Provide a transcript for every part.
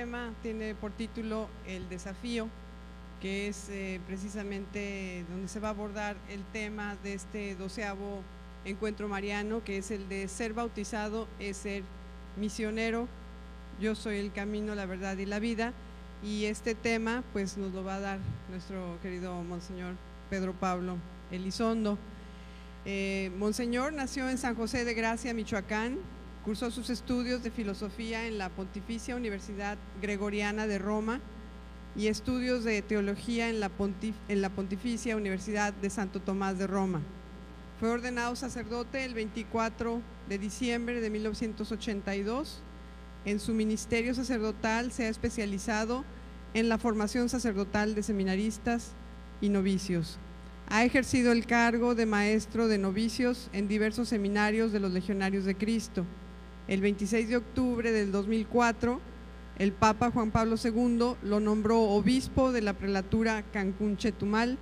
tema tiene por título El desafío, que es precisamente donde se va a abordar el tema de este 12º encuentro mariano, que es el de ser bautizado es ser misionero. Yo soy el camino, la verdad y la vida, y este tema pues nos lo va a dar nuestro querido Monseñor Pedro Pablo Elizondo. Monseñor nació en San José de Gracia, Michoacán. Cursó sus estudios de filosofía en la Pontificia Universidad Gregoriana de Roma y estudios de teología en la Pontificia Universidad de Santo Tomás de Roma. Fue ordenado sacerdote el 24 de diciembre de 1982. En su ministerio sacerdotal se ha especializado en la formación sacerdotal de seminaristas y novicios. Ha ejercido el cargo de maestro de novicios en diversos seminarios de los Legionarios de Cristo. El 26 de octubre del 2004, el Papa Juan Pablo II lo nombró obispo de la prelatura Cancún-Chetumal,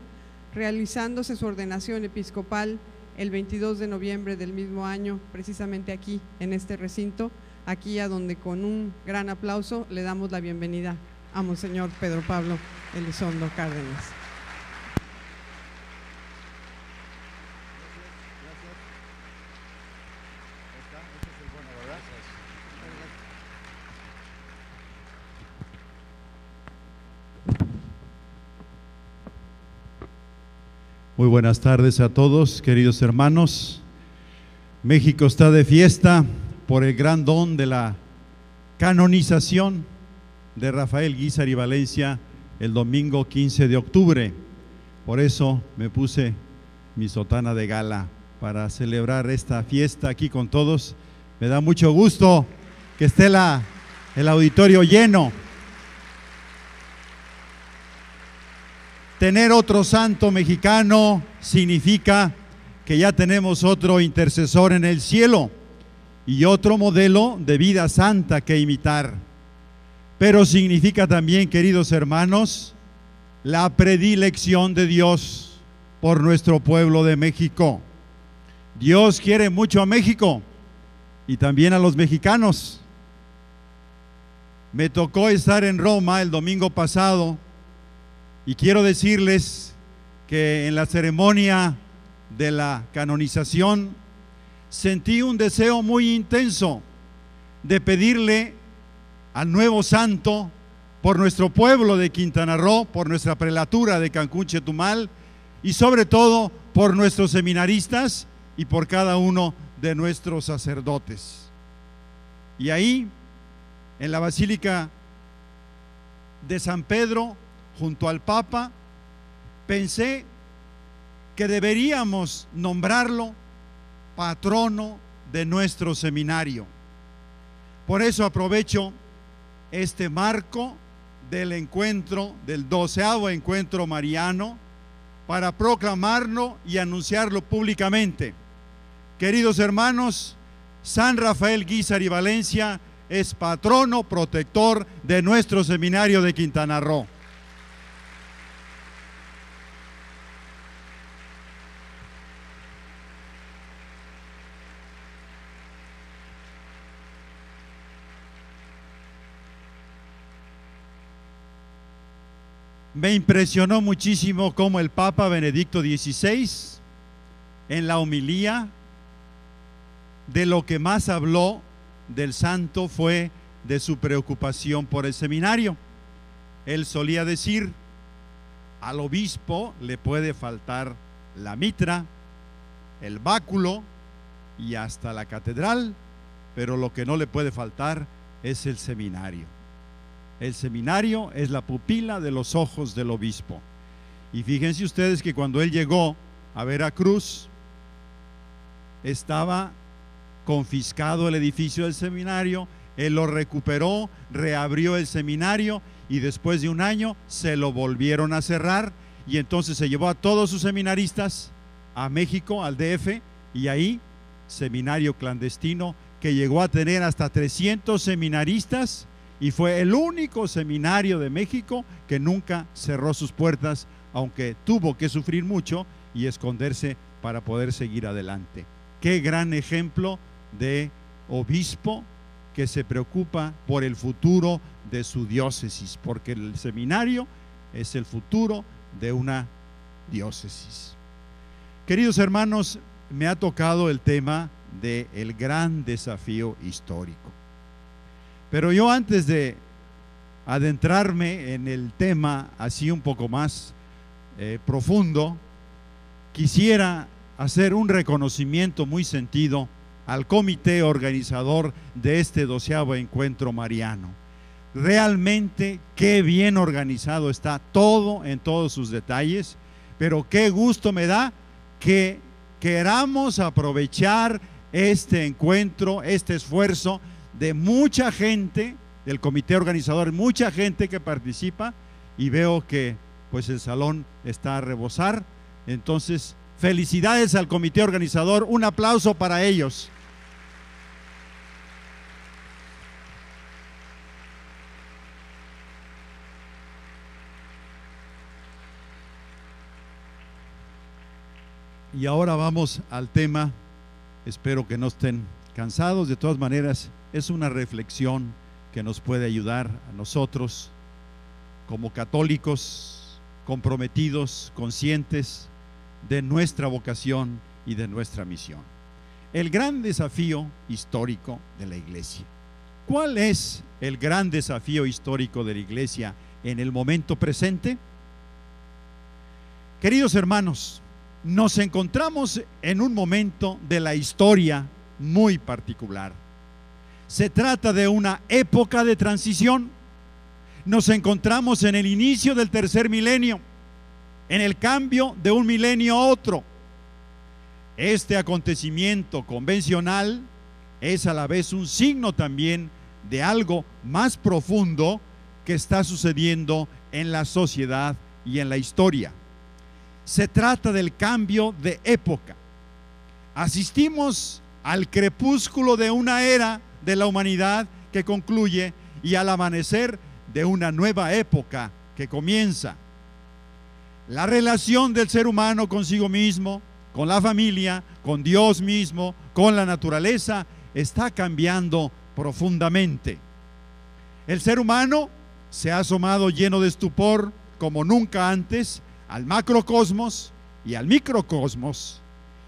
realizándose su ordenación episcopal el 22 de noviembre del mismo año, precisamente aquí, en este recinto, aquí a donde con un gran aplauso le damos la bienvenida a Monseñor Pedro Pablo Elizondo Cárdenas. Muy buenas tardes a todos, queridos hermanos. México está de fiesta por el gran don de la canonización de Rafael Guízar y Valencia el domingo 15 de octubre. Por eso me puse mi sotana de gala para celebrar esta fiesta aquí con todos. Me da mucho gusto que esté el auditorio lleno. Tener otro santo mexicano significa que ya tenemos otro intercesor en el cielo y otro modelo de vida santa que imitar. Pero significa también, queridos hermanos, la predilección de Dios por nuestro pueblo de México. Dios quiere mucho a México y también a los mexicanos. Me tocó estar en Roma el domingo pasado y quiero decirles que en la ceremonia de la canonización sentí un deseo muy intenso de pedirle al nuevo santo por nuestro pueblo de Quintana Roo, por nuestra prelatura de Cancún-Chetumal y sobre todo por nuestros seminaristas y por cada uno de nuestros sacerdotes. Y ahí, en la Basílica de San Pedro, junto al Papa, pensé que deberíamos nombrarlo patrono de nuestro seminario. Por eso aprovecho este marco del encuentro, del 12º encuentro mariano, para proclamarlo y anunciarlo públicamente. Queridos hermanos, San Rafael Guízar y Valencia es patrono protector de nuestro seminario de Quintana Roo. Me impresionó muchísimo cómo el Papa Benedicto XVI, en la homilía, de lo que más habló del santo fue de su preocupación por el seminario. Él solía decir, al obispo le puede faltar la mitra, el báculo y hasta la catedral, pero lo que no le puede faltar es el seminario. El seminario es la pupila de los ojos del obispo. Y fíjense ustedes que cuando él llegó a Veracruz, estaba confiscado el edificio del seminario, él lo recuperó, reabrió el seminario y después de un año se lo volvieron a cerrar y entonces se llevó a todos sus seminaristas a México, al DF, y ahí, seminario clandestino que llegó a tener hasta 300 seminaristas. Y fue el único seminario de México que nunca cerró sus puertas, aunque tuvo que sufrir mucho y esconderse para poder seguir adelante. Qué gran ejemplo de obispo que se preocupa por el futuro de su diócesis, porque el seminario es el futuro de una diócesis. Queridos hermanos, me ha tocado el tema del gran desafío histórico. Pero yo, antes de adentrarme en el tema así un poco más profundo, quisiera hacer un reconocimiento muy sentido al comité organizador de este 12º encuentro mariano. Realmente qué bien organizado está todo en todos sus detalles, pero qué gusto me da que queramos aprovechar este encuentro, este esfuerzo de mucha gente, del comité organizador, mucha gente que participa, y veo que pues el salón está a rebosar. Entonces, felicidades al comité organizador, un aplauso para ellos. Y ahora vamos al tema. Espero que no estén cansados. De todas maneras, es una reflexión que nos puede ayudar a nosotros como católicos comprometidos, conscientes de nuestra vocación y de nuestra misión. El gran desafío histórico de la Iglesia. ¿Cuál es el gran desafío histórico de la Iglesia en el momento presente? Queridos hermanos, nos encontramos en un momento de la historia muy particular. Se trata de una época de transición. Nos encontramos en el inicio del tercer milenio, en el cambio de un milenio a otro. Este acontecimiento convencional es a la vez un signo también de algo más profundo que está sucediendo en la sociedad y en la historia. Se trata del cambio de época. Asistimos al crepúsculo de una era de la humanidad que concluye y al amanecer de una nueva época que comienza. La relación del ser humano consigo mismo, con la familia, con Dios mismo, con la naturaleza, está cambiando profundamente. El ser humano se ha asomado lleno de estupor como nunca antes al macrocosmos y al microcosmos,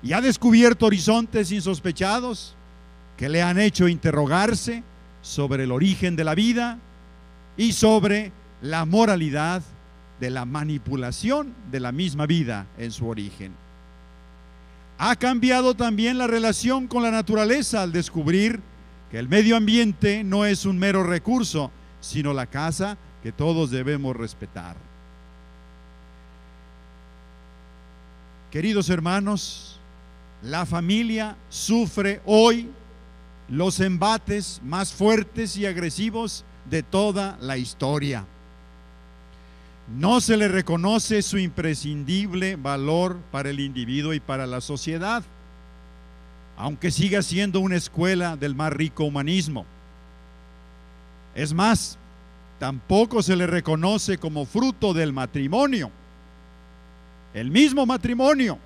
y ha descubierto horizontes insospechados que le han hecho interrogarse sobre el origen de la vida y sobre la moralidad de la manipulación de la misma vida en su origen. Ha cambiado también la relación con la naturaleza al descubrir que el medio ambiente no es un mero recurso, sino la casa que todos debemos respetar. Queridos hermanos, la familia sufre hoy los embates más fuertes y agresivos de toda la historia. No se le reconoce su imprescindible valor para el individuo y para la sociedad, aunque siga siendo una escuela del más rico humanismo. Es más, tampoco se le reconoce como fruto del matrimonio. El mismo matrimonio,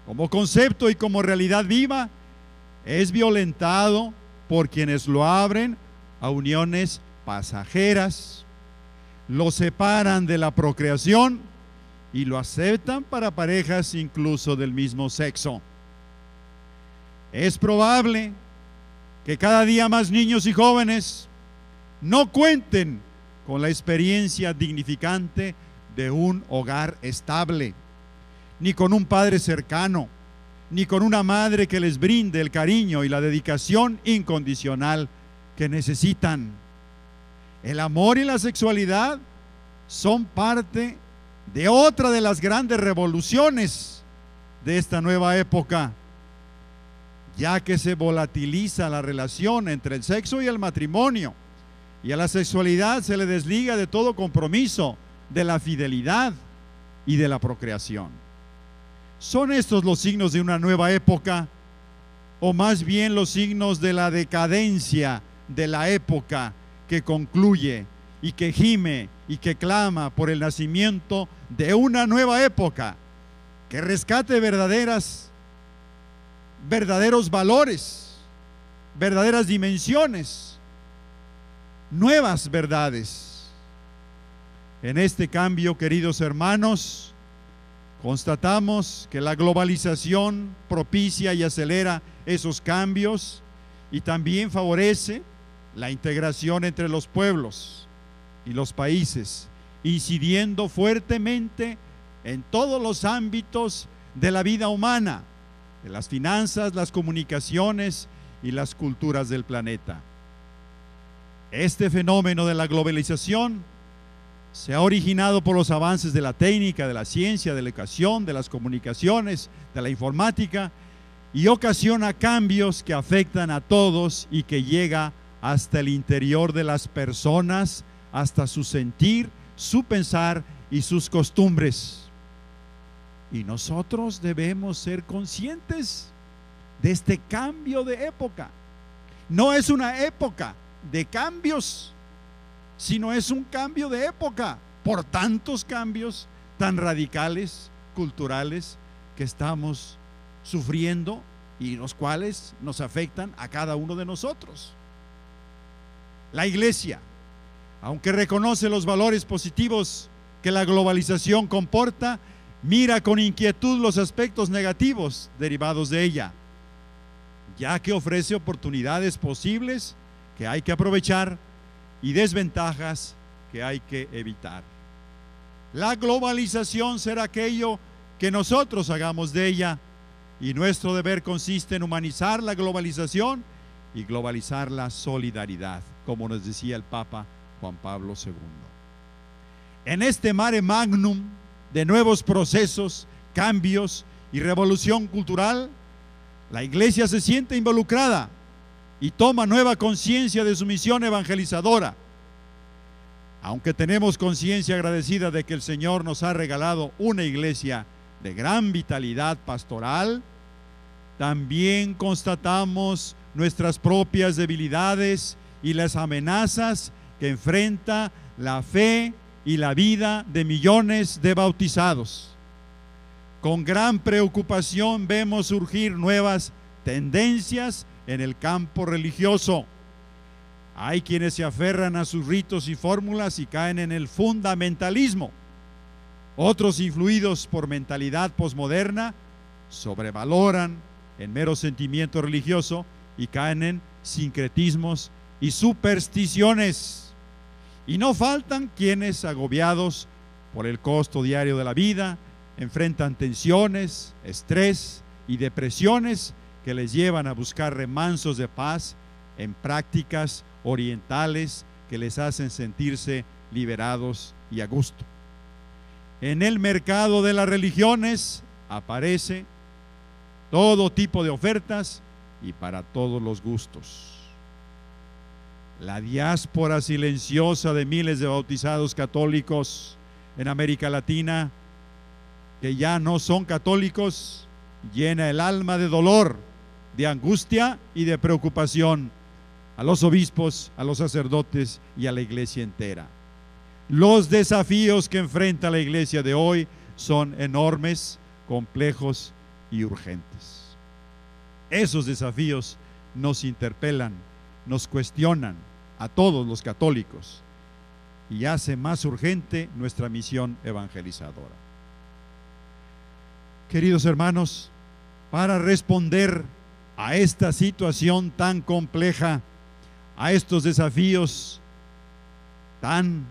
como concepto y como realidad viva, es violentado por quienes lo abren a uniones pasajeras, lo separan de la procreación y lo aceptan para parejas incluso del mismo sexo. Es probable que cada día más niños y jóvenes no cuenten con la experiencia dignificante de un hogar estable, ni con un padre cercano, ni con una madre que les brinde el cariño y la dedicación incondicional que necesitan. El amor y la sexualidad son parte de otra de las grandes revoluciones de esta nueva época, ya que se volatiliza la relación entre el sexo y el matrimonio, y a la sexualidad se le desliga de todo compromiso, de la fidelidad y de la procreación. ¿Son estos los signos de una nueva época, o más bien los signos de la decadencia de la época que concluye y que gime y que clama por el nacimiento de una nueva época que rescate verdaderos valores, verdaderas dimensiones nuevas verdades. En este cambio, queridos hermanos, constatamos que la globalización propicia y acelera esos cambios y también favorece la integración entre los pueblos y los países, incidiendo fuertemente en todos los ámbitos de la vida humana, de las finanzas, las comunicaciones y las culturas del planeta. Este fenómeno de la globalización se ha originado por los avances de la técnica, de la ciencia, de la educación, de las comunicaciones, de la informática, y ocasiona cambios que afectan a todos y que llega hasta el interior de las personas, hasta su sentir, su pensar y sus costumbres. Y nosotros debemos ser conscientes de este cambio de época. No es una época de cambios, sino es un cambio de época por tantos cambios tan radicales, culturales, que estamos sufriendo y los cuales nos afectan a cada uno de nosotros. La Iglesia, aunque reconoce los valores positivos que la globalización comporta, mira con inquietud los aspectos negativos derivados de ella, ya que ofrece oportunidades posibles que hay que aprovechar y desventajas que hay que evitar. La globalización será aquello que nosotros hagamos de ella, y nuestro deber consiste en humanizar la globalización y globalizar la solidaridad, como nos decía el Papa Juan Pablo II. En este mare magnum de nuevos procesos, cambios y revolución cultural, la Iglesia se siente involucrada y toma nueva conciencia de su misión evangelizadora. Aunque tenemos conciencia agradecida de que el Señor nos ha regalado una iglesia de gran vitalidad pastoral, también constatamos nuestras propias debilidades y las amenazas que enfrenta la fe y la vida de millones de bautizados. Con gran preocupación vemos surgir nuevas tendencias en el campo religioso. Hay quienes se aferran a sus ritos y fórmulas y caen en el fundamentalismo. Otros, influidos por mentalidad posmoderna, sobrevaloran en mero sentimiento religioso y caen en sincretismos y supersticiones. Y no faltan quienes, agobiados por el costo diario de la vida, enfrentan tensiones, estrés y depresiones que les llevan a buscar remansos de paz en prácticas orientales que les hacen sentirse liberados y a gusto. En el mercado de las religiones aparece todo tipo de ofertas y para todos los gustos. La diáspora silenciosa de miles de bautizados católicos en América Latina, que ya no son católicos, llena el alma de dolor, de angustia y de preocupación a los obispos, a los sacerdotes y a la iglesia entera. Los desafíos que enfrenta la iglesia de hoy son enormes, complejos y urgentes. Esos desafíos nos interpelan, nos cuestionan a todos los católicos y hace más urgente nuestra misión evangelizadora. Queridos hermanos, para responder a esta situación tan compleja, a estos desafíos tan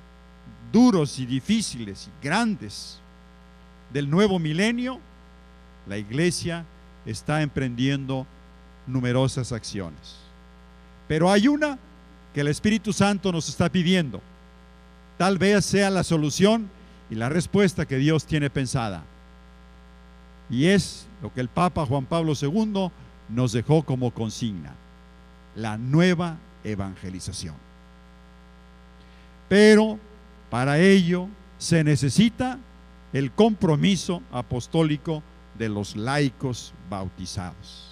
duros y difíciles y grandes del nuevo milenio, la Iglesia está emprendiendo numerosas acciones. Pero hay una que el Espíritu Santo nos está pidiendo. Tal vez sea la solución y la respuesta que Dios tiene pensada. Y es lo que el Papa Juan Pablo II nos dejó como consigna: la nueva evangelización. Pero para ello se necesita el compromiso apostólico de los laicos bautizados.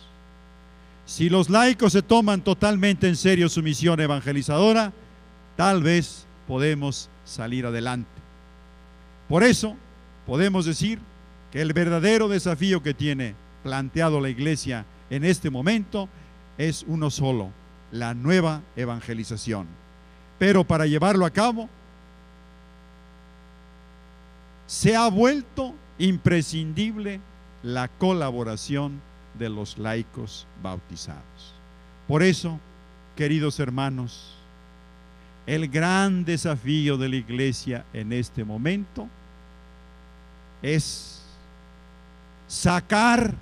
Si los laicos se toman totalmente en serio su misión evangelizadora, tal vez podemos salir adelante. Por eso podemos decir que el verdadero desafío que tiene planteado la Iglesia en este momento es uno solo: la nueva evangelización. pero para llevarlo a cabo se ha vuelto imprescindible la colaboración de los laicos bautizados. Por eso, queridos hermanos, el gran desafío de la Iglesia en este momento es sacar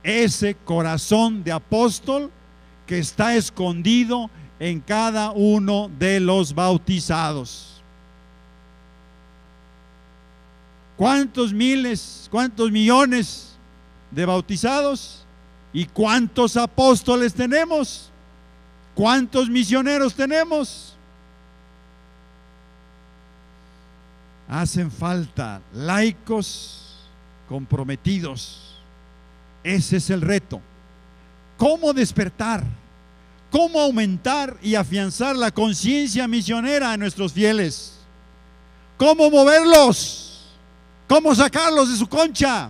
ese corazón de apóstol que está escondido en cada uno de los bautizados. ¿Cuántos miles, cuántos millones de bautizados? ¿Y cuántos apóstoles tenemos? ¿Cuántos misioneros tenemos? Hacen falta laicos comprometidos. Ese es el reto. ¿Cómo despertar? ¿Cómo aumentar y afianzar la conciencia misionera en nuestros fieles? ¿Cómo moverlos? ¿Cómo sacarlos de su concha?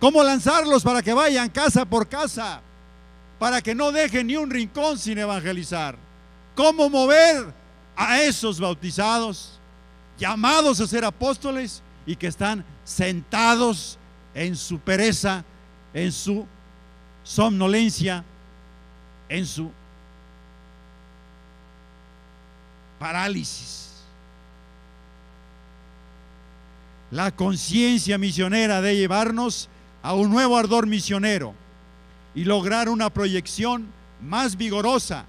¿Cómo lanzarlos para que vayan casa por casa? Para que no dejen ni un rincón sin evangelizar. ¿Cómo mover a esos bautizados, llamados a ser apóstoles y que están sentados en su pereza, en su somnolencia, en su parálisis? La conciencia misionera de llevarnos a un nuevo ardor misionero y lograr una proyección más vigorosa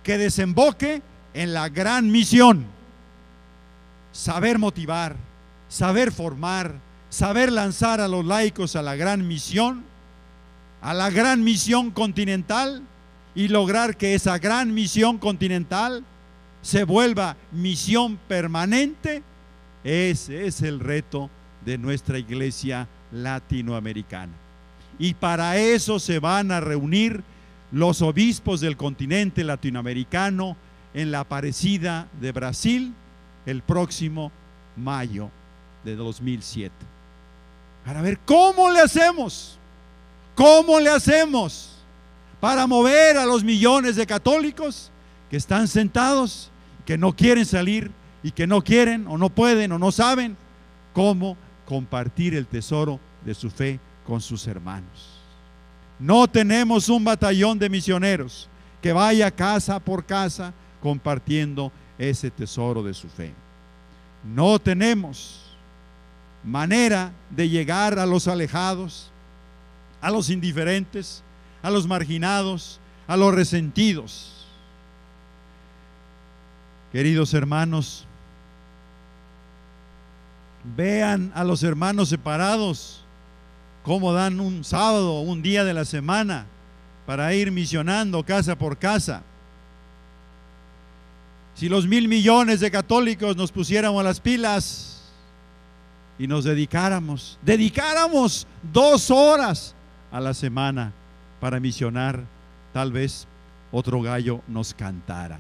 que desemboque en la gran misión. Saber motivar, saber formar, saber lanzar a los laicos a la gran misión continental, y lograr que esa gran misión continental se vuelva misión permanente. Ese es el reto de nuestra iglesia latinoamericana. Y para eso se van a reunir los obispos del continente latinoamericano en la Aparecida de Brasil el próximo mayo de 2007. Para ver cómo le hacemos para mover a los millones de católicos que están sentados, que no quieren salir y que no quieren o no pueden o no saben cómo compartir el tesoro de su fe con sus hermanos. No tenemos un batallón de misioneros que vaya casa por casa compartiendo ese tesoro de su fe. No tenemos manera de llegar a los alejados, a los indiferentes, a los marginados, a los resentidos. Queridos hermanos, vean a los hermanos separados cómo dan un sábado, un día de la semana para ir misionando casa por casa. Si los 1,000 millones de católicos nos pusiéramos las pilas y nos dedicáramos 2 horas a la semana para misionar, tal vez otro gallo nos cantara.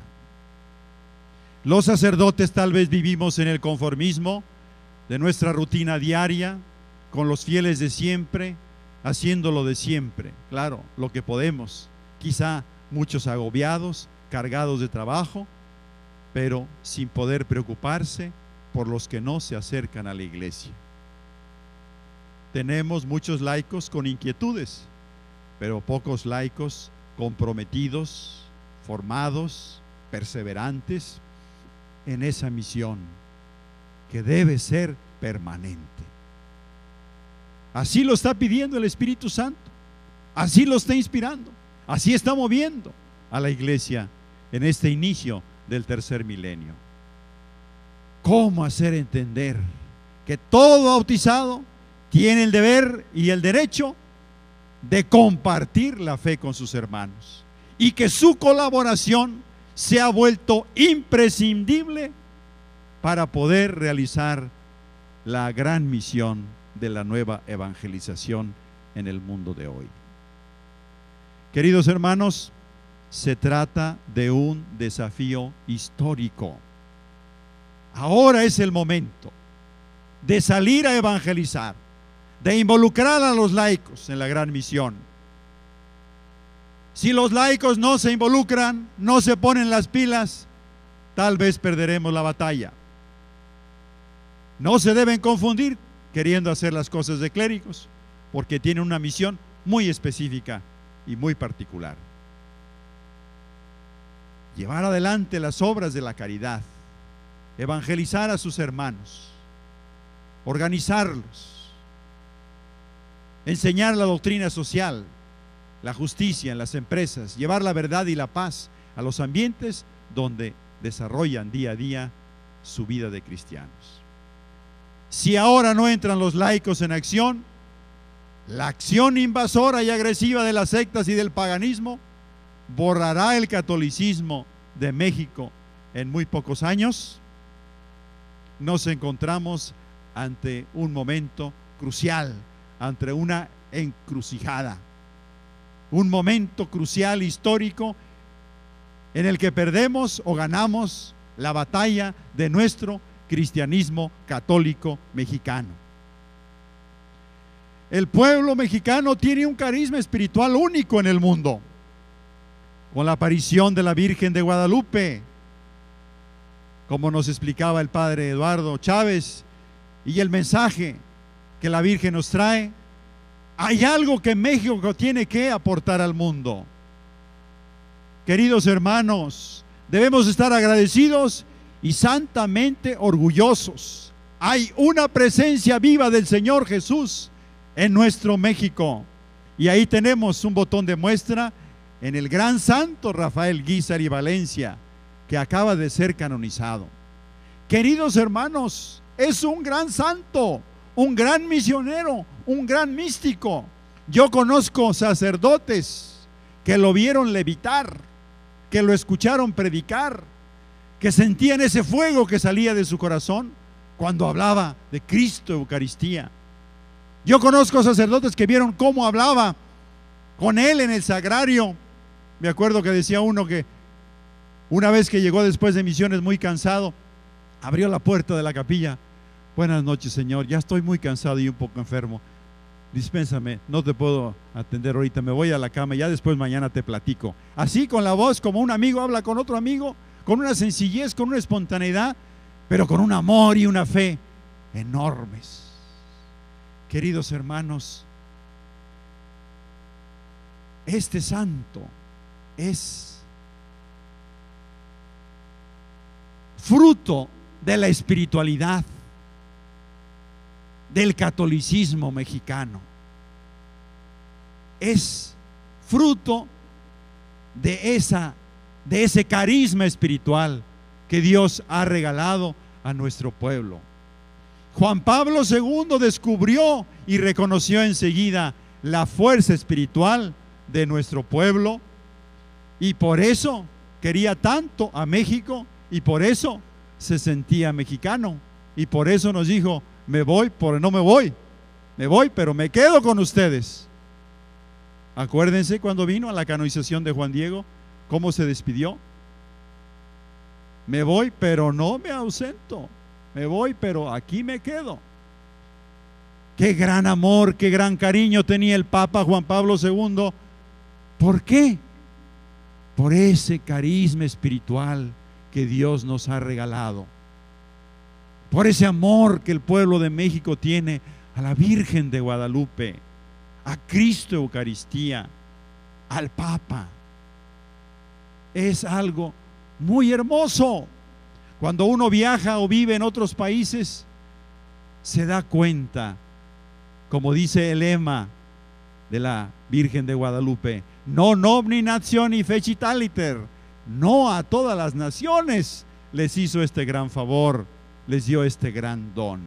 Los sacerdotes tal vez vivimos en el conformismo de nuestra rutina diaria, con los fieles de siempre, haciéndolo de siempre, claro, lo que podemos, quizá muchos agobiados, cargados de trabajo, pero sin poder preocuparse por los que no se acercan a la iglesia. Tenemos muchos laicos con inquietudes, pero pocos laicos comprometidos, formados, perseverantes en esa misión que debe ser permanente. Así lo está pidiendo el Espíritu Santo, así lo está inspirando, así está moviendo a la iglesia en este inicio del tercer milenio. ¿Cómo hacer entender que todo bautizado tiene el deber y el derecho de compartir la fe con sus hermanos y que su colaboración se ha vuelto imprescindible para poder realizar la gran misión de la nueva evangelización en el mundo de hoy? Queridos hermanos, se trata de un desafío histórico. Ahora es el momento de salir a evangelizar, de involucrar a los laicos en la gran misión. Si los laicos no se involucran, no se ponen las pilas, tal vez perderemos la batalla. No se deben confundir queriendo hacer las cosas de clérigos, porque tienen una misión muy específica y muy particular: llevar adelante las obras de la caridad, evangelizar a sus hermanos, organizarlos, enseñar la doctrina social, la justicia en las empresas, llevar la verdad y la paz a los ambientes donde desarrollan día a día su vida de cristianos. Si ahora no entran los laicos en acción, la acción invasora y agresiva de las sectas y del paganismo borrará el catolicismo de México en muy pocos años. Nos encontramos ante un momento crucial, ante una encrucijada, un momento crucial histórico en el que perdemos o ganamos la batalla de nuestro cristianismo católico mexicano. El pueblo mexicano tiene un carisma espiritual único en el mundo, con la aparición de la Virgen de Guadalupe, como nos explicaba el padre Eduardo Chávez, y el mensaje que la Virgen nos trae. Hay algo que México tiene que aportar al mundo. Queridos hermanos, debemos estar agradecidos y santamente orgullosos. Hay una presencia viva del Señor Jesús en nuestro México, y ahí tenemos un botón de muestra en el gran santo Rafael Guízar y Valencia, que acaba de ser canonizado. Queridos hermanos, es un gran santo, un gran misionero, un gran místico. Yo conozco sacerdotes que lo vieron levitar, que lo escucharon predicar, que sentían ese fuego que salía de su corazón cuando hablaba de Cristo Eucaristía. Yo conozco sacerdotes que vieron cómo hablaba con él en el sagrario. Me acuerdo que decía uno que una vez que llegó después de misiones muy cansado, abrió la puerta de la capilla. Buenas noches, Señor, ya estoy muy cansado y un poco enfermo. Dispénsame, no te puedo atender ahorita, me voy a la cama, ya después mañana te platico. Así, con la voz, como un amigo habla con otro amigo, con una sencillez, con una espontaneidad, pero con un amor y una fe enormes. Queridos hermanos, este santo es fruto de la espiritualidad del catolicismo mexicano. Es fruto de ese carisma espiritual que Dios ha regalado a nuestro pueblo. Juan Pablo II descubrió y reconoció enseguida la fuerza espiritual de nuestro pueblo, y por eso quería tanto a México, y por eso se sentía mexicano, y por eso nos dijo: me voy, pero no me voy, me voy, pero me quedo con ustedes. Acuérdense cuando vino a la canonización de Juan Diego, cómo se despidió: me voy, pero no me ausento, me voy, pero aquí me quedo. Qué gran amor, qué gran cariño tenía el Papa Juan Pablo II. ¿Por qué? Por ese carisma espiritual que Dios nos ha regalado, por ese amor que el pueblo de México tiene a la Virgen de Guadalupe, a Cristo Eucaristía, al Papa. Es algo muy hermoso. Cuando uno viaja o vive en otros países, se da cuenta, como dice el lema de la Virgen de Guadalupe: non omni nationi fecit aliter. No a todas las naciones les hizo este gran favor, les dio este gran don.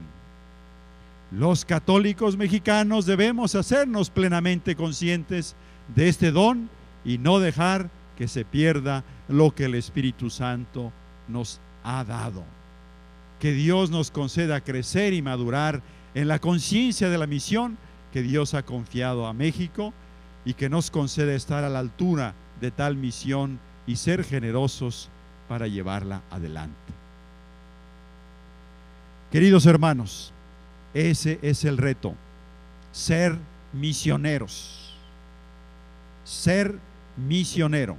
Los católicos mexicanos debemos hacernos plenamente conscientes de este don y no dejar que se pierda lo que el Espíritu Santo nos ha dado. Que Dios nos conceda crecer y madurar en la conciencia de la misión que Dios ha confiado a México, y que nos conceda estar a la altura de tal misión y ser generosos para llevarla adelante. Queridos hermanos, ese es el reto: ser misioneros, ser misionero.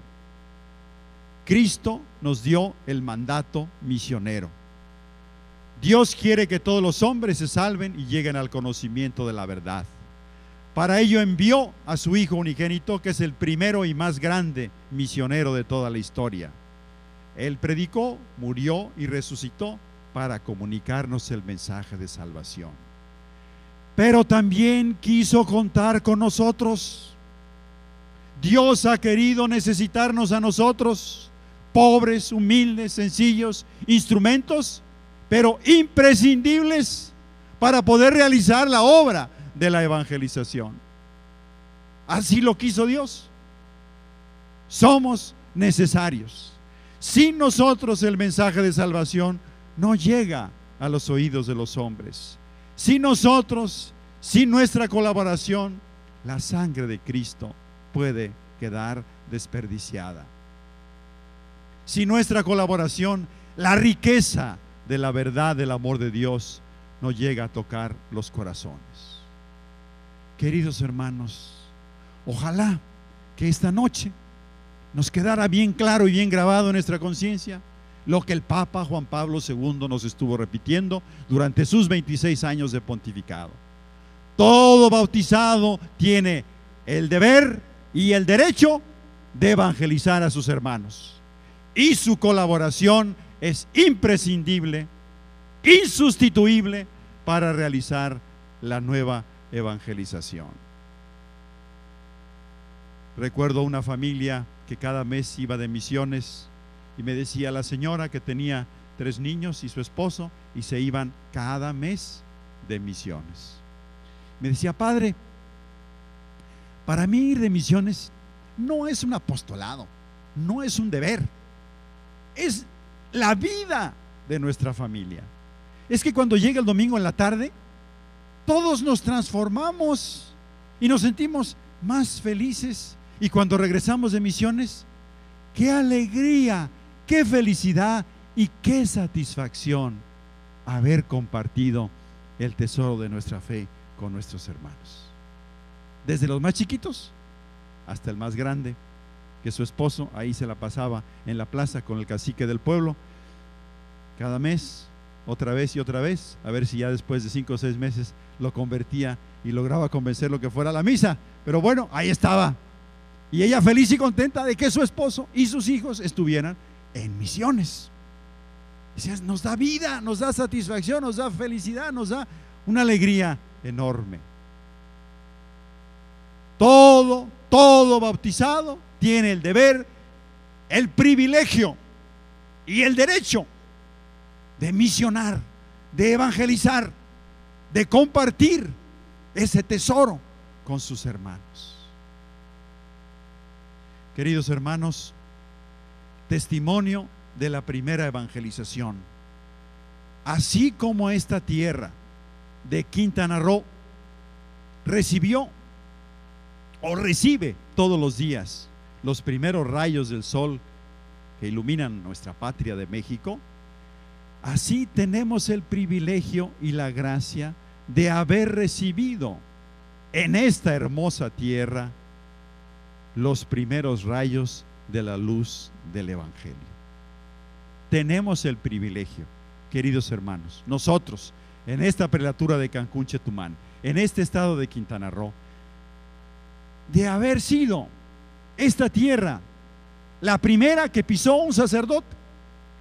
Cristo nos dio el mandato misionero. Dios quiere que todos los hombres se salven y lleguen al conocimiento de la verdad. Para ello envió a su Hijo unigénito, que es el primero y más grande misionero de toda la historia. Él predicó, murió y resucitó para comunicarnos el mensaje de salvación. Pero también quiso contar con nosotros. Dios ha querido necesitarnos a nosotros, pobres, humildes, sencillos, instrumentos, pero imprescindibles para poder realizar la obra de la evangelización. Así lo quiso Dios. Somos necesarios. Sin nosotros el mensaje de salvación no llega a los oídos de los hombres. Sin nosotros, sin nuestra colaboración, la sangre de Cristo puede quedar desperdiciada. Sin nuestra colaboración, la riqueza de la verdad del amor de Dios no llega a tocar los corazones. Queridos hermanos, ojalá que esta noche nos quedara bien claro y bien grabado en nuestra conciencia lo que el Papa Juan Pablo II nos estuvo repitiendo durante sus 26 años de pontificado. Todo bautizado tiene el deber y el derecho de evangelizar a sus hermanos, y su colaboración es imprescindible, insustituible para realizar la nueva evangelización. Recuerdo una familia que cada mes iba de misiones y me decía la señora que tenía 3 niños y su esposo y se iban cada mes de misiones. Me decía: padre, para mí ir de misiones no es un apostolado, no es un deber, es la vida de nuestra familia. Es que cuando llega el domingo en la tarde, todos nos transformamos y nos sentimos más felices. Y cuando regresamos de misiones, qué alegría, qué felicidad y qué satisfacción haber compartido el tesoro de nuestra fe con nuestros hermanos. Desde los más chiquitos hasta el más grande, que su esposo ahí se la pasaba en la plaza con el cacique del pueblo, cada mes, otra vez y otra vez, a ver si ya después de 5 o 6 meses lo convertía y lograba convencerlo que fuera a la misa. Pero bueno, ahí estaba. Y ella feliz y contenta de que su esposo y sus hijos estuvieran en misiones. Nos da vida, nos da satisfacción, nos da felicidad, nos da una alegría enorme. Todo bautizado tiene el deber, el privilegio y el derecho de misionar, de evangelizar, de compartir ese tesoro con sus hermanos. Queridos hermanos, testimonio de la primera evangelización. Así como esta tierra de Quintana Roo recibió o recibe todos los días los primeros rayos del sol que iluminan nuestra patria de México, así tenemos el privilegio y la gracia de haber recibido en esta hermosa tierra los primeros rayos de la luz del Evangelio. Tenemos el privilegio, queridos hermanos, nosotros en esta prelatura de Cancún, Chetumal, en este estado de Quintana Roo, de haber sido esta tierra la primera que pisó un sacerdote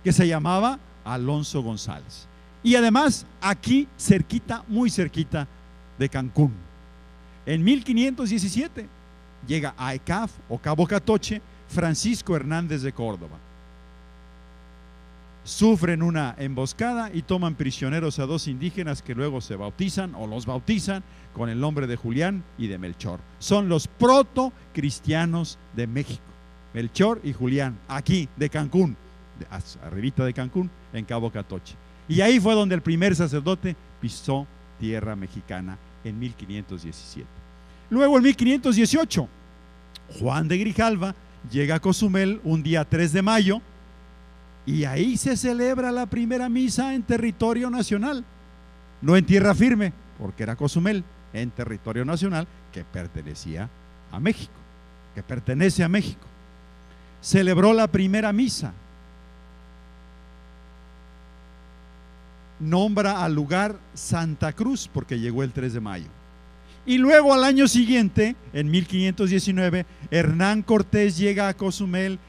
que se llamaba Alonso González. Y además aquí cerquita, muy cerquita de Cancún. En 1517 llega a ECAF o Cabo Catoche Francisco Hernández de Córdoba. Sufren una emboscada y toman prisioneros a 2 indígenas que luego se bautizan o los bautizan con el nombre de Julián y de Melchor. Son los proto-cristianos de México, Melchor y Julián, aquí de Cancún, arribita de Cancún, en Cabo Catoche. Y ahí fue donde el primer sacerdote pisó tierra mexicana en 1517. Luego en 1518, Juan de Grijalva llega a Cozumel un día 3 de mayo y ahí se celebra la primera misa en territorio nacional, no en tierra firme, porque era Cozumel, en territorio nacional que pertenecía a México, que pertenece a México. celebró la primera misa. Nombra al lugar Santa Cruz porque llegó el 3 de mayo. Y luego al año siguiente, en 1519, Hernán Cortés llega a Cozumel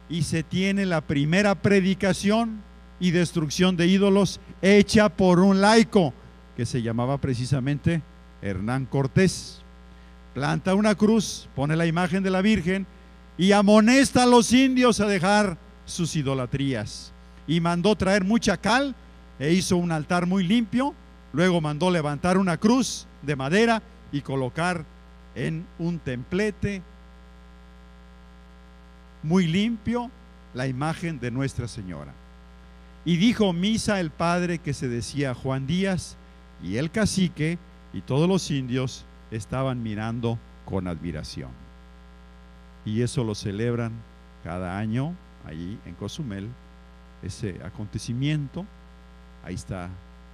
y se tiene la primera predicación y destrucción de ídolos hecha por un laico que se llamaba precisamente Hernán Cortés. Planta una cruz, pone la imagen de la Virgen y amonesta a los indios a dejar sus idolatrías. Y mandó traer mucha cal e hizo un altar muy limpio. Luego mandó levantar una cruz de madera y colocar en un templete muy limpio la imagen de Nuestra Señora. Y dijo misa el padre que se decía Juan Díaz, y el cacique y todos los indios estaban mirando con admiración. Y eso lo celebran cada año allí en Cozumel, ese acontecimiento. Ahí está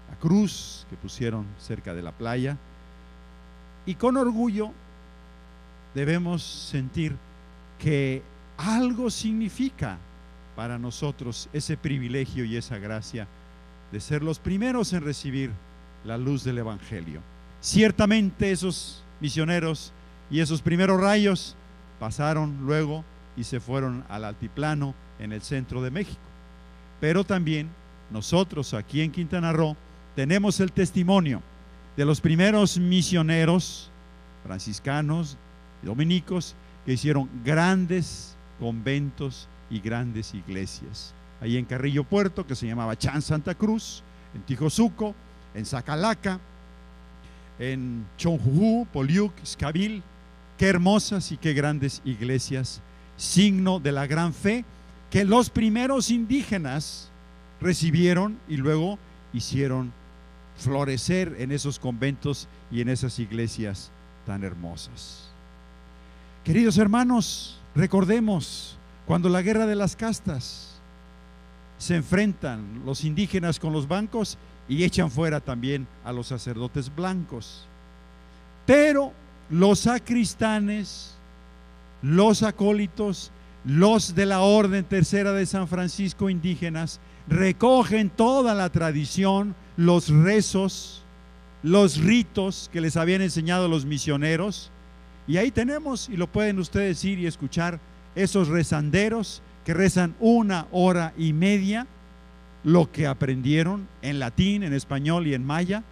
la cruz que pusieron cerca de la playa. Y con orgullo debemos sentir que algo significa para nosotros ese privilegio y esa gracia de ser los primeros en recibir la luz del Evangelio. Ciertamente esos misioneros y esos primeros rayos pasaron luego y se fueron al altiplano en el centro de México. Pero también nosotros aquí en Quintana Roo tenemos el testimonio de los primeros misioneros franciscanos y dominicos que hicieron grandes conventos y grandes iglesias. Ahí en Carrillo Puerto, que se llamaba Chan Santa Cruz, en Tijosuco, en Zacalaca, en Chonjujú, Poliuc, Xcabil. Qué hermosas y qué grandes iglesias, signo de la gran fe que los primeros indígenas recibieron y luego hicieron florecer en esos conventos y en esas iglesias tan hermosas. Queridos hermanos, recordemos cuando la guerra de las castas se enfrentan los indígenas con los blancos y echan fuera también a los sacerdotes blancos. Pero los sacristanes, los acólitos, los de la Orden Tercera de San Francisco indígenas, recogen toda la tradición, los rezos, los ritos que les habían enseñado los misioneros. Y ahí tenemos, y lo pueden ustedes ir y escuchar, esos rezanderos que rezan 1 hora y media lo que aprendieron en latín, en español y en maya.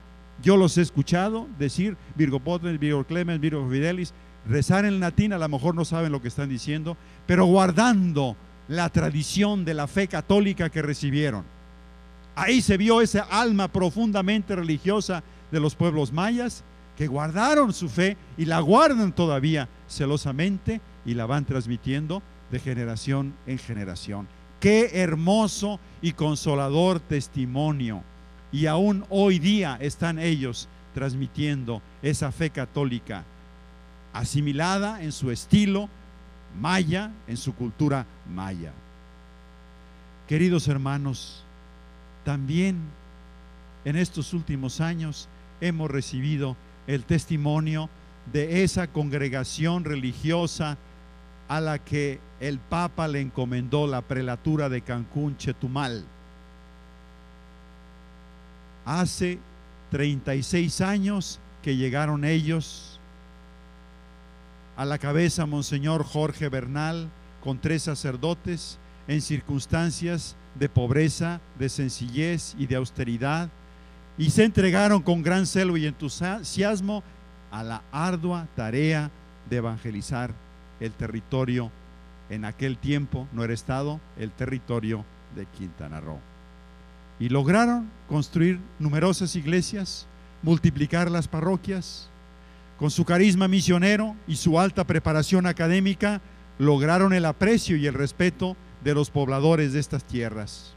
Yo los he escuchado decir Virgo Potens, Virgo Clemens, Virgo Fidelis, rezar en latín. A lo mejor no saben lo que están diciendo, pero guardando la tradición de la fe católica que recibieron. Ahí se vio esa alma profundamente religiosa de los pueblos mayas que guardaron su fe y la guardan todavía celosamente y la van transmitiendo de generación en generación. Qué hermoso y consolador testimonio. Y aún hoy día están ellos transmitiendo esa fe católica asimilada en su estilo maya, en su cultura maya. Queridos hermanos, también en estos últimos años hemos recibido el testimonio de esa congregación religiosa a la que el Papa le encomendó la prelatura de Cancún, Chetumal. Hace 36 años que llegaron ellos, a la cabeza Monseñor Jorge Bernal, con 3 sacerdotes, en circunstancias de pobreza, de sencillez y de austeridad, y se entregaron con gran celo y entusiasmo a la ardua tarea de evangelizar el territorio. En aquel tiempo no era estado, el territorio de Quintana Roo. Y lograron construir numerosas iglesias, multiplicar las parroquias. Con su carisma misionero y su alta preparación académica, lograron el aprecio y el respeto de los pobladores de estas tierras.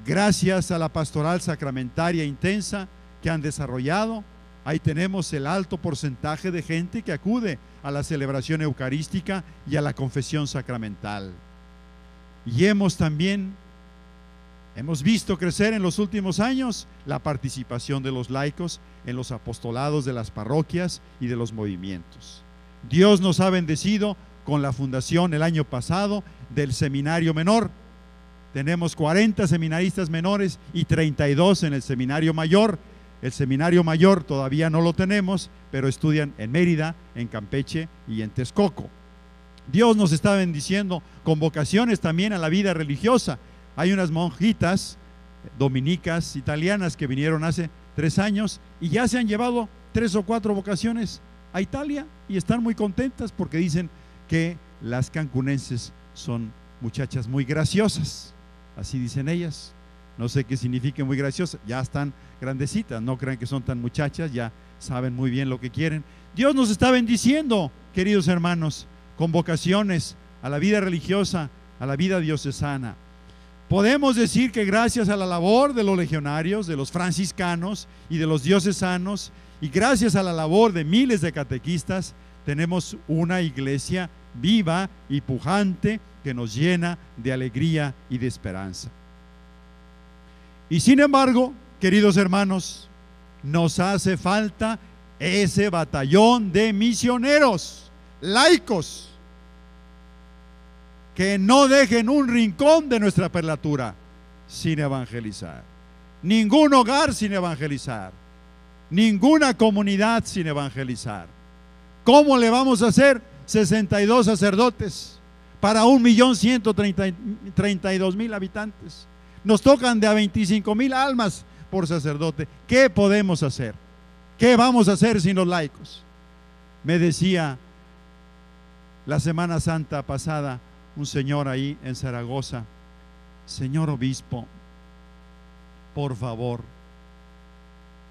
Gracias a la pastoral sacramentaria intensa que han desarrollado, ahí tenemos el alto porcentaje de gente que acude a la celebración eucarística y a la confesión sacramental. Y hemos visto crecer en los últimos años la participación de los laicos en los apostolados de las parroquias y de los movimientos. Dios nos ha bendecido con la fundación el año pasado del seminario menor. Tenemos 40 seminaristas menores y 32 en el seminario mayor. El seminario mayor todavía no lo tenemos, pero estudian en Mérida, en Campeche y en Texcoco. Dios nos está bendiciendo con vocaciones también a la vida religiosa. Hay unas monjitas dominicas italianas que vinieron hace 3 años y ya se han llevado 3 o 4 vocaciones a Italia y están muy contentas porque dicen que las cancunenses son muchachas muy graciosas. Así dicen ellas. No sé qué significa muy graciosa. Ya están grandecitas. No crean que son tan muchachas. Ya saben muy bien lo que quieren. Dios nos está bendiciendo, queridos hermanos, con vocaciones a la vida religiosa, a la vida diocesana. Podemos decir que gracias a la labor de los legionarios, de los franciscanos y de los diocesanos, y gracias a la labor de miles de catequistas, tenemos una iglesia viva y pujante que nos llena de alegría y de esperanza. Y sin embargo, queridos hermanos, nos hace falta ese batallón de misioneros, laicos, que no dejen un rincón de nuestra prelatura sin evangelizar, ningún hogar sin evangelizar, ninguna comunidad sin evangelizar. ¿Cómo le vamos a hacer? 62 sacerdotes para 1.132.000 habitantes. Nos tocan de a 25.000 almas por sacerdote. ¿Qué podemos hacer? ¿Qué vamos a hacer sin los laicos? Me decía la Semana Santa pasada un señor ahí en Zaragoza: señor obispo, por favor,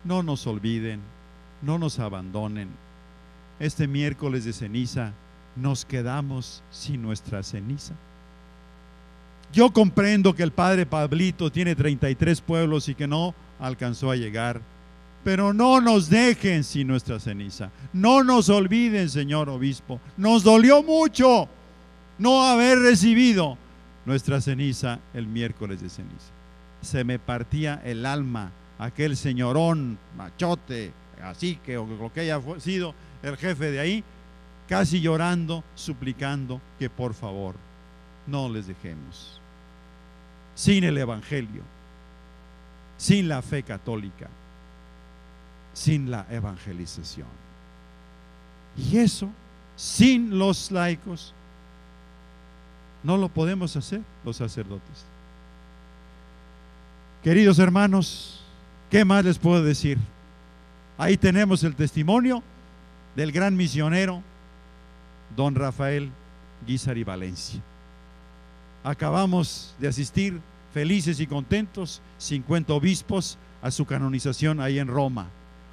no nos olviden, no nos abandonen. Este miércoles de ceniza nos quedamos sin nuestra ceniza. Yo comprendo que el padre Pablito tiene 33 pueblos y que no alcanzó a llegar, pero no nos dejen sin nuestra ceniza. No nos olviden, señor obispo. Nos dolió mucho no haber recibido nuestra ceniza el miércoles de ceniza. Se me partía el alma aquel señorón machote, así que o lo que haya sido el jefe de ahí, casi llorando, suplicando que por favor no les dejemos. Sin el evangelio, sin la fe católica, sin la evangelización. Y eso, sin los laicos, no lo podemos hacer los sacerdotes. Queridos hermanos, ¿qué más les puedo decir? Ahí tenemos el testimonio del gran misionero don Rafael Guízar y Valencia. Acabamos de asistir felices y contentos 50 obispos a su canonización ahí en Roma.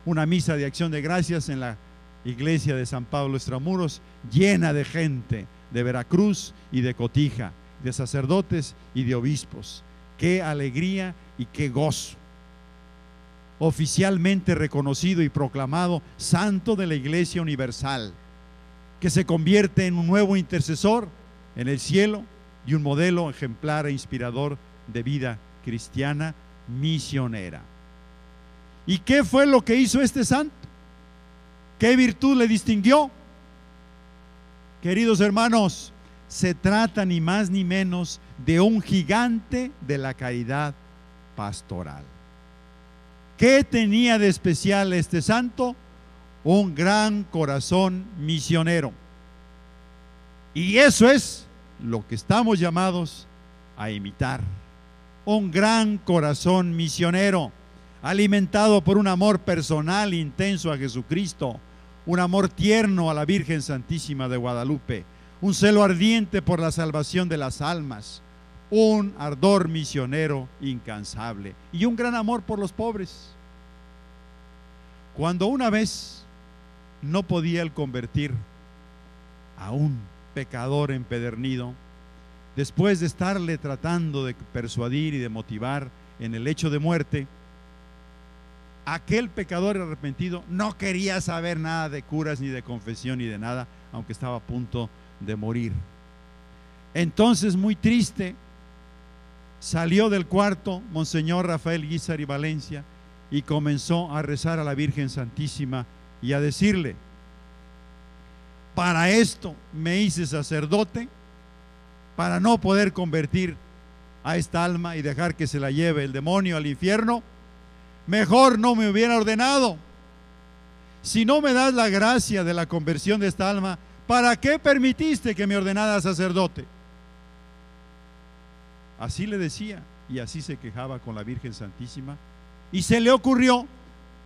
Una misa de acción de gracias en la iglesia de San Pablo Extramuros, llena de gente de Veracruz y de Cotija, de sacerdotes y de obispos. Qué alegría y qué gozo. Oficialmente reconocido y proclamado santo de la Iglesia Universal, que se convierte en un nuevo intercesor en el cielo y un modelo ejemplar e inspirador de vida cristiana misionera. ¿Y qué fue lo que hizo este santo? ¿Qué virtud le distinguió? Queridos hermanos, se trata ni más ni menos de un gigante de la caridad pastoral. ¿Qué tenía de especial este santo? Un gran corazón misionero. Y eso es lo que estamos llamados a imitar. Un gran corazón misionero, alimentado por un amor personal intenso a Jesucristo, un amor tierno a la Virgen Santísima de Guadalupe, un celo ardiente por la salvación de las almas, un ardor misionero incansable y un gran amor por los pobres. Cuando una vez no podía él convertir a un pecador empedernido, después de estarle tratando de persuadir y de motivar en el lecho de muerte, aquel pecador arrepentido no quería saber nada de curas ni de confesión ni de nada, aunque estaba a punto de morir. Entonces, muy triste, salió del cuarto Monseñor Rafael Guízar y Valencia y comenzó a rezar a la Virgen Santísima y a decirle: para esto me hice sacerdote, para no poder convertir a esta alma y dejar que se la lleve el demonio al infierno. Mejor no me hubiera ordenado. Si no me das la gracia de la conversión de esta alma, ¿para qué permitiste que me ordenara sacerdote? Así le decía, y así se quejaba con la Virgen Santísima, y se le ocurrió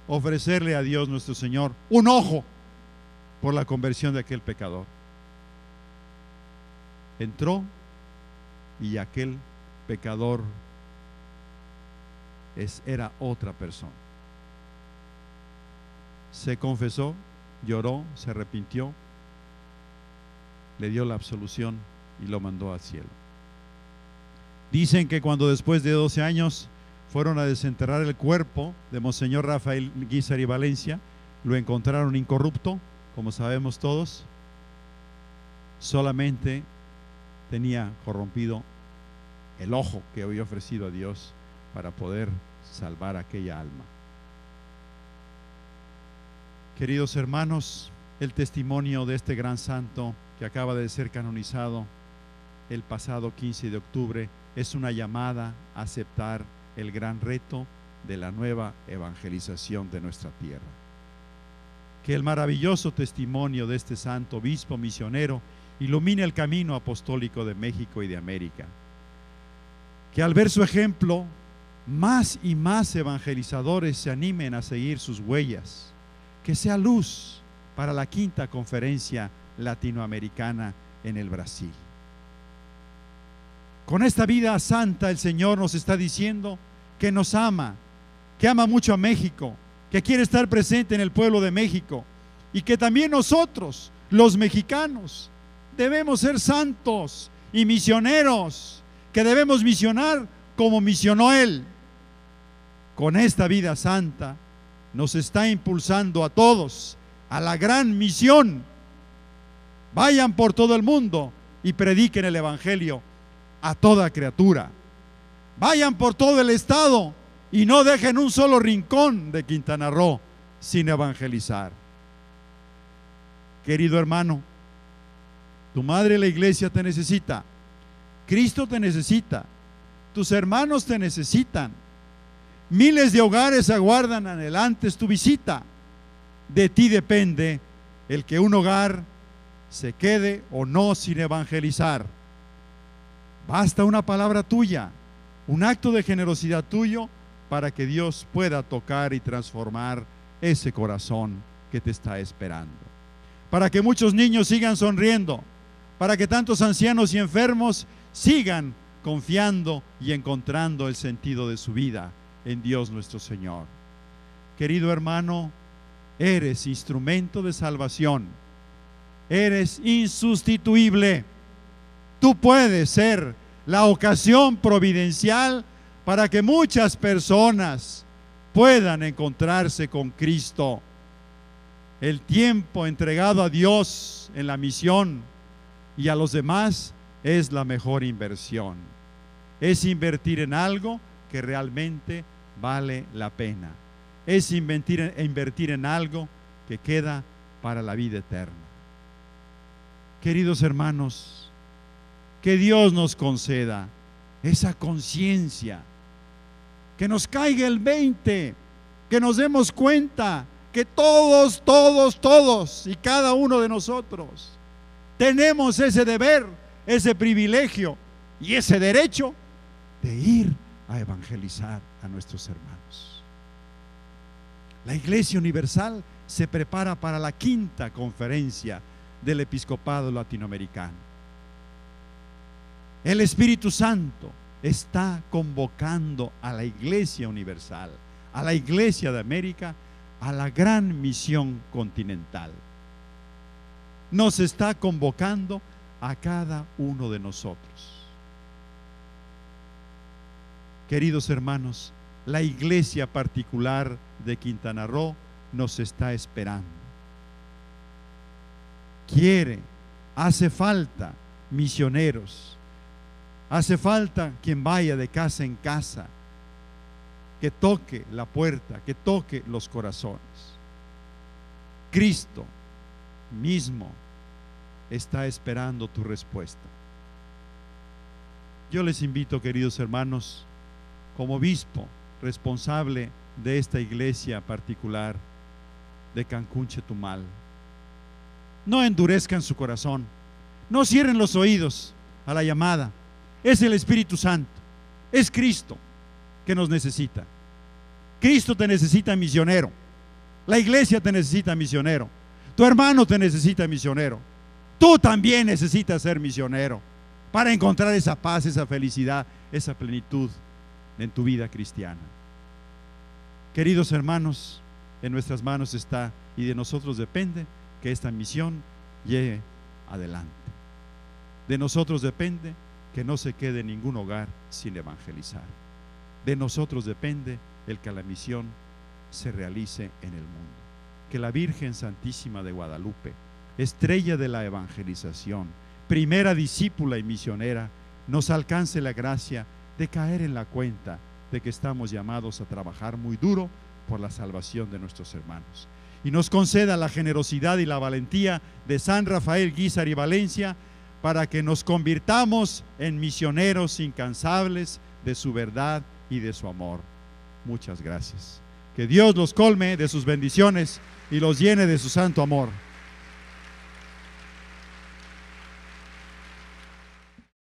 ofrecerle a Dios nuestro Señor un ojo por la conversión de aquel pecador. Entró y aquel pecador era otra persona. Se confesó, lloró, se arrepintió, le dio la absolución y lo mandó al cielo. Dicen que cuando después de 12 años fueron a desenterrar el cuerpo de Monseñor Rafael Guízar y Valencia, lo encontraron incorrupto, como sabemos todos. Solamente tenía corrompido el ojo que había ofrecido a Dios para poder salvar a aquella alma. Queridos hermanos, el testimonio de este gran santo que acaba de ser canonizado el pasado 15 de octubre es una llamada a aceptar el gran reto de la nueva evangelización de nuestra tierra. Que el maravilloso testimonio de este santo obispo misionero ilumine el camino apostólico de México y de América. Que al ver su ejemplo, más y más evangelizadores se animen a seguir sus huellas. Que sea luz para la quinta conferencia latinoamericana en el Brasil. Con esta vida santa el Señor nos está diciendo que nos ama, que ama mucho a México, que quiere estar presente en el pueblo de México y que también nosotros, los mexicanos, debemos ser santos y misioneros, que debemos misionar como misionó Él. Con esta vida santa nos está impulsando a todos a la gran misión. Vayan por todo el mundo y prediquen el Evangelio a toda criatura. Vayan por todo el estado y no dejen un solo rincón de Quintana Roo sin evangelizar. Querido hermano, tu madre la iglesia te necesita, Cristo te necesita, tus hermanos te necesitan, miles de hogares aguardan anhelantes tu visita. De ti depende el que un hogar se quede o no sin evangelizar. Basta una palabra tuya, un acto de generosidad tuyo para que Dios pueda tocar y transformar ese corazón que te está esperando. Para que muchos niños sigan sonriendo, para que tantos ancianos y enfermos sigan confiando y encontrando el sentido de su vida en Dios nuestro Señor. Querido hermano, eres instrumento de salvación, eres insustituible. Tú puedes ser la ocasión providencial para que muchas personas puedan encontrarse con Cristo. El tiempo entregado a Dios en la misión y a los demás es la mejor inversión. Es invertir en algo que realmente vale la pena. Es invertir en algo que queda para la vida eterna. Queridos hermanos, que Dios nos conceda esa conciencia, que nos caiga el 20, que nos demos cuenta que todos y cada uno de nosotros tenemos ese deber, ese privilegio y ese derecho de ir a evangelizar a nuestros hermanos. La Iglesia Universal se prepara para la quinta conferencia del Episcopado Latinoamericano. El Espíritu Santo está convocando a la Iglesia Universal, a la Iglesia de América, a la gran misión continental. Nos está convocando a cada uno de nosotros. Queridos hermanos, la Iglesia particular de Quintana Roo nos está esperando. Hace falta misioneros, hace falta quien vaya de casa en casa, que toque la puerta, que toque los corazones. Cristo mismo está esperando tu respuesta. Yo les invito, queridos hermanos, como obispo responsable de esta iglesia particular de Cancún, Chetumal, no endurezcan su corazón, no cierren los oídos a la llamada. Es el Espíritu Santo, es Cristo que nos necesita. Cristo te necesita misionero, la iglesia te necesita misionero, tu hermano te necesita misionero, tú también necesitas ser misionero para encontrar esa paz, esa felicidad, esa plenitud en tu vida cristiana. Queridos hermanos, en nuestras manos está y de nosotros depende que esta misión llegue adelante. De nosotros depende que no se quede ningún hogar sin evangelizar. De nosotros depende el que la misión se realice en el mundo. Que la Virgen Santísima de Guadalupe, estrella de la evangelización, primera discípula y misionera, nos alcance la gracia de caer en la cuenta de que estamos llamados a trabajar muy duro por la salvación de nuestros hermanos. Y nos conceda la generosidad y la valentía de San Rafael Guízar y Valencia para que nos convirtamos en misioneros incansables de su verdad y de su amor. Muchas gracias. Que Dios los colme de sus bendiciones y los llene de su santo amor.